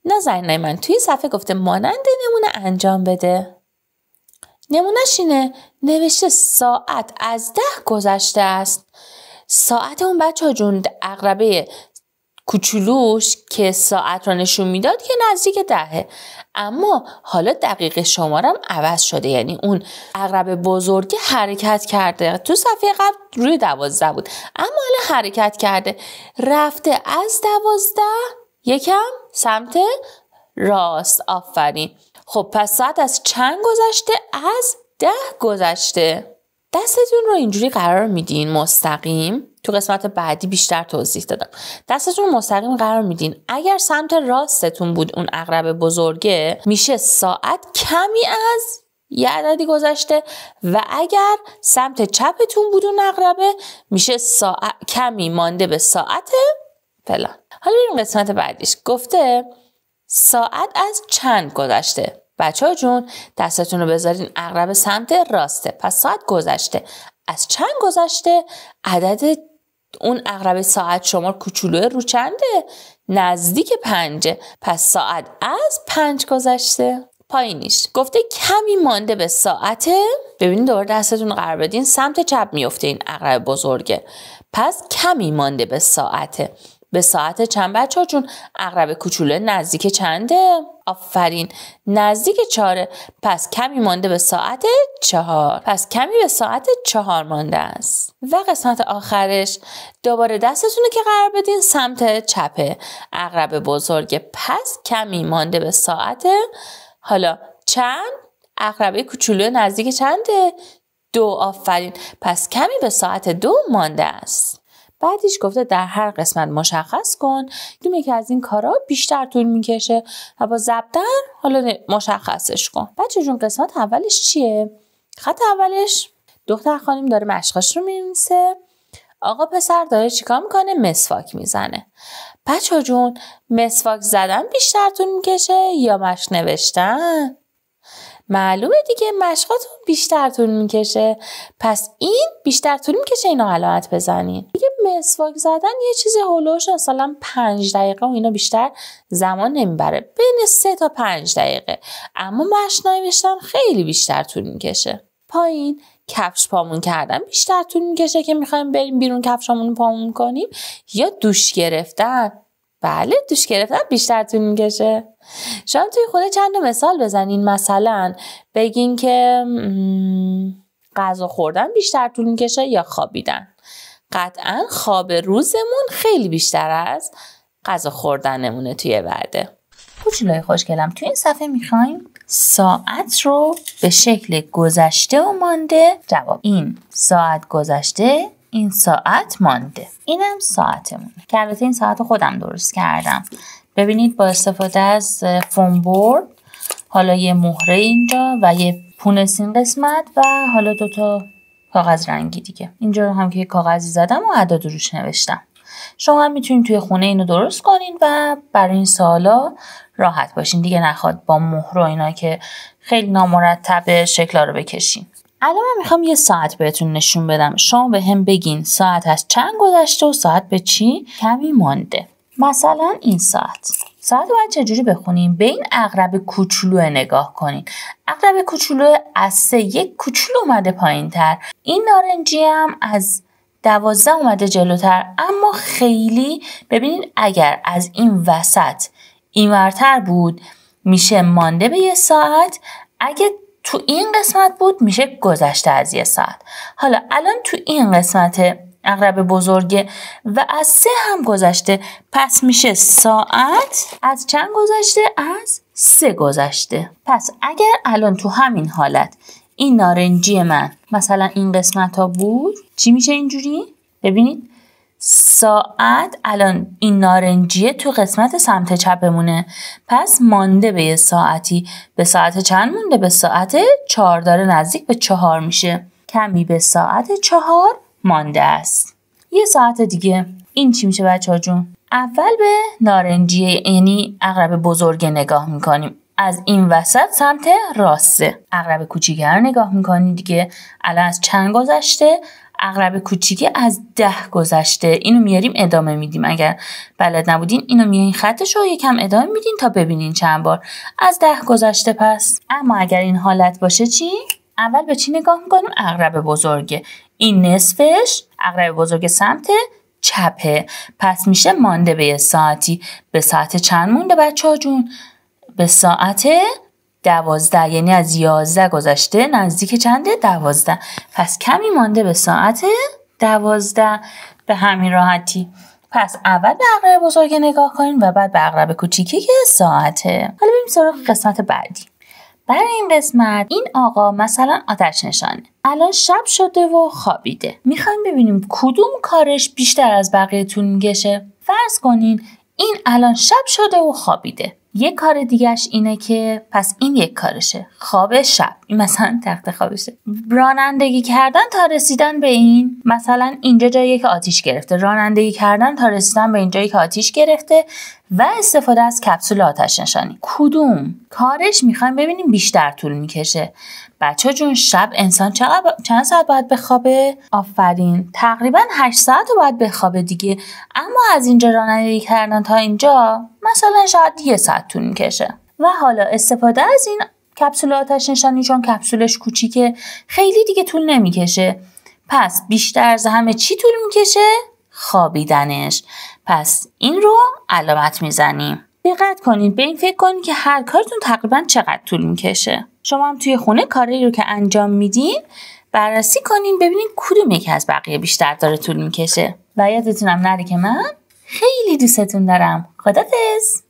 نازنینای من توی صفحه گفته مانند نمونه انجام بده. نمونهش اینه، نوشته ساعت از 10 گذشته است. ساعت اون بچه جون عقربه کوچولوش که ساعت رو نشون میداد که نزدیک 10، اما حالا دقیقه شمارم عوض شده، یعنی اون عقربه بزرگی حرکت کرده. تو صفحه قبل روی 12 بود، اما حالا حرکت کرده، رفته از 12 یکم سمت راست. آفرین. خب پس ساعت از چند گذشته؟ از 10 گذشته. دستتون رو اینجوری قرار میدین مستقیم. تو قسمت بعدی بیشتر توضیح دادم. دستتون رو مستقیم قرار میدین. اگر سمت راستتون بود اون عقرب بزرگه، میشه ساعت کمی از یه عددی گذشته، و اگر سمت چپتون بود اون عقربه، میشه ساعت کمی مانده به ساعت فلان. حالا بریم قسمت بعدیش. گفته ساعت از چند گذشته. بچه‌ها جون دستتون رو بذارین عقرب سمت راسته. پس ساعت گذشته. از چند گذشته؟ عدد اون عقرب ساعت شمار کوچولوه رو چنده؟ نزدیک 5. پس ساعت از 5 گذشته. پایینیش گفته کمی مانده به ساعته. ببینید دوباره دستتون رو قرار بدین سمت چپ میفته این عقرب بزرگه. پس کمی مانده به ساعته. به ساعت چند بچه ها چون عقرب کوچوله نزدیک چنده؟ آفرین، نزدیک 4. پس کمی مانده به ساعت 4. پس کمی به ساعت 4 مانده است. و قسمت آخرش دوباره دستتون که قرار بدین سمت چپه عقرب بزرگه. پس کمی مانده به ساعت، حالا چند؟ عقرب کوچوله نزدیک چنده؟ 2. آفرین، پس کمی به ساعت 2 مانده است. بعدش گفته در هر قسمت مشخص کن کدوم یکی از این کارا بیشتر طول میکشه و با ضبطن حالا مشخصش کن. بچه جون قسمت اولش چیه؟ خط اولش دختر خانم داره مشقاش رو می‌نویسه. آقا پسر داره چیکار میکنه؟ مسواک میزنه. بچه جون مسواک زدن بیشتر طول میکشه یا مشق نوشتن؟ معلومه دیگه مشقاتون بیشتر طول میکشه. پس این بیشتر طول میکشه، اینو علامت بزنین. دیگه مسواک زدن یه چیزی هولوش مثلا 5 دقیقه و اینا بیشتر زمان نمیبره، بین 3 تا 5 دقیقه. اما مشق نوشتن خیلی بیشتر طول میکشه. پایین کفش پامون کردن بیشتر طول میکشه که میخوایم بریم بیرون کفشامون پامون کنیم، یا دوش گرفتن؟ بله دوش گرفتن بیشتر طول میکشه. شما توی خود چند مثال بزنین، مثلا بگین که غذا خوردن بیشتر طول میکشه یا خوابیدن. قطعا خواب روزمون خیلی بیشتر از غذا خوردنمونه توی وعده. کوچولوی خوشگلم توی این صفحه میخوایم ساعت رو به شکل گذشته و مانده جواب. این ساعت گذشته، این ساعت مانده. اینم ساعتمونه که البته این ساعت رو خودم درست کردم. ببینید با استفاده از فوم بورد، حالا یه مهره اینجا و یه پونس این قسمت و حالا 2 تا کاغذ رنگی دیگه. اینجا هم که یه کاغذی زدم و اعداد روش نوشتم. شما هم میتونید توی خونه اینو درست کنین و برای این سوالا راحت باشین دیگه، نخواد با مهره و اینا که خیلی نامرتب شکلا رو بکشین. الان من میخوام یه ساعت بهتون نشون بدم. شما به هم بگین ساعت از چند گذشته و ساعت به چی کمی مانده. مثلا این ساعت باید چجوری بخونیم؟ به این عقرب کوچولو نگاه کنین. عقرب کوچولو از 3 یک کوچولو اومده پایین تر. این نارنجی هم از 12 اومده جلوتر، اما خیلی ببینید اگر از این وسط اینورتر بود میشه مانده به یه ساعت، اگه تو این قسمت بود میشه گذشته از یه ساعت. حالا الان تو این قسمت عقرب بزرگه و از 3 هم گذشته، پس میشه ساعت از چند گذشته؟ از 3 گذشته. پس اگر الان تو همین حالت این نارنجی من مثلا این قسمت ها بود، چی میشه اینجوری؟ ببینید ساعت الان این نارنجیه تو قسمت سمت چپمونه، پس مانده به یه ساعتی. به ساعت چند مونده؟ به ساعت 4، داره نزدیک به 4 میشه. کمی به ساعت 4 مانده است. یه ساعت دیگه این چی میشه بچه ها جون؟ اول به نارنجیه یعنی عقرب بزرگ نگاه میکنیم، از این وسط سمت راسته. عقرب کوچیکه رو نگاه میکنیم دیگه. الان از چند گذشته؟ عقرب کوچیکه از 10 گذشته. اینو میاریم ادامه میدیم. اگر بلد نبودین اینو میارین خطش رو یکم ادامه میدین تا ببینین چند بار از 10 گذشته. پس اما اگر این حالت باشه چی؟ اول به چی نگاه میکنیم؟ عقرب بزرگه. این نصفش، عقرب بزرگ سمت چپه. پس میشه مانده به ساعتی. به ساعت چند مونده بچه ها جون؟ به ساعت 12. یعنی از 11 گذشته نزدیک چنده؟ 12. پس کمی مانده به ساعت 12. به همین راحتی. پس اول به عقرب بزرگ نگاه کنین و بعد به عقرب کوچیکی که ساعته. حالا بریم سراغ قسمت بعدی. برای این قسمت این آقا مثلا آتش نشانه. الان شب شده و خوابیده. میخوایم ببینیم کدوم کارش بیشتر از بقیه طول میکشه. فرض کنین این الان شب شده و خوابیده. یک کار دیگهش اینه که پس این یک کارشه، خواب شب. این مثلا تخت خوابشه. رانندگی کردن تا رسیدن به این، مثلا اینجا جایی که آتیش گرفته، رانندگی کردن تا رسیدن به این جایی که آتیش گرفته و استفاده از کپسول آتش نشانی. کدوم کارش میخوایم ببینیم بیشتر طول میکشه؟ بچه جون شب انسان چند ساعت باید بخوابه؟ آفرین، تقریبا 8 ساعت رو باید بخوابه دیگه. اما از اینجا رانندگی کردن تا اینجا مثلا شاید 1 ساعت طول میکشه. و حالا استفاده از این کپسول آتش نشانی چون کپسولش کوچیکه خیلی دیگه طول نمیکشه. پس بیشتر از همه چی طول میکشه؟ خوابیدنش. پس این رو علامت میزنیم. دقت کنید، به این فکر کنید که هر کارتون تقریبا چقدر طول میکشه. شما هم توی خونه کاری رو که انجام میدین بررسی کنین ببینین کدوم یکی از بقیه بیشتر داره طول میکشه. و یادتونم نره که من خیلی دوستتون دارم. خدافظ.